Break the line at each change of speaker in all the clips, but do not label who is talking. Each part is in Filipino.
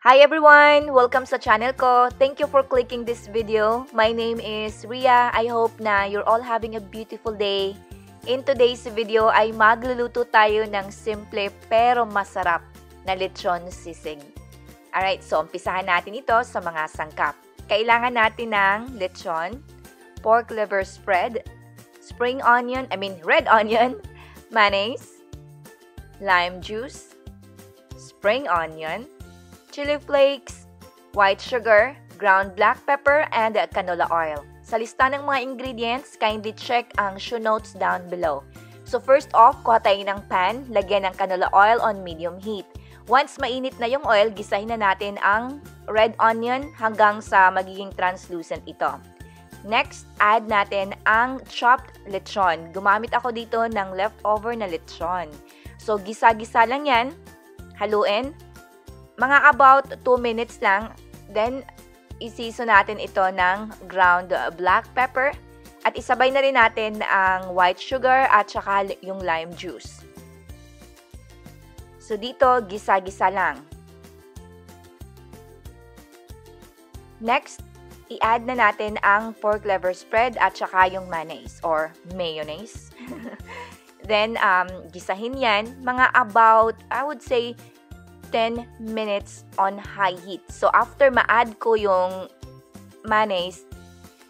Hi everyone! Welcome sa channel ko. Thank you for clicking this video. My name is Ria. I hope na you're all having a beautiful day. In today's video ay magluluto tayo ng simple pero masarap na lechon sisig. Alright, so umpisahan natin ito sa mga sangkap. Kailangan natin ng lechon, pork liver spread, red onion, mayonnaise, lime juice, spring onion, chili flakes, white sugar, ground black pepper, and canola oil. Sa lista ng mga ingredients, kindly check ang show notes down below. So first off, kuha tayo ng pan, lagyan ng canola oil on medium heat. Once mainit na yung oil, gisahin na natin ang red onion hanggang sa magiging translucent ito. Next, add natin ang chopped lechon. Gumamit ako dito ng leftover na lechon. So gisa-gisa lang yan, haluin. Mga about 2 minutes lang, then i-season natin ito ng ground black pepper at isabay na rin natin ang white sugar at saka yung lime juice. So dito, gisa-gisa lang. Next, i-add na natin ang pork liver spread at saka yung mayonnaise or mayonnaise. Then, gisahin yan, mga about, I would say, 10 minutes on high heat. So, after ma-add ko yung mayonnaise,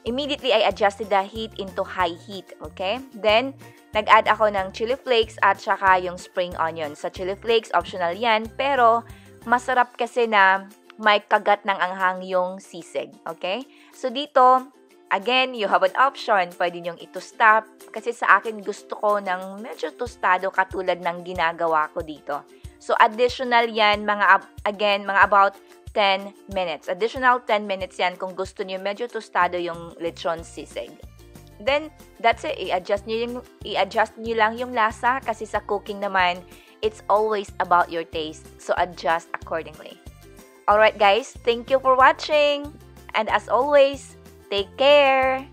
immediately I adjusted the heat into high heat. Okay? Then, nag-add ako ng chili flakes at saka yung spring onion. Sa chili flakes, optional yan. Pero, masarap kasi na may kagat ng anghang yung sisig. Okay? So, dito, again, you have an option. Pwede nyong ito-stop. Kasi sa akin, gusto ko ng medyo tostado katulad ng ginagawa ko dito. So, additional yan, mga about 10 minutes. Additional 10 minutes yan kung gusto niyo medyo tostado yung lechon sisig. Then, that's it. I-adjust niyo lang yung lasa kasi sa cooking naman, it's always about your taste. So, adjust accordingly. Alright guys, thank you for watching. And as always, take care!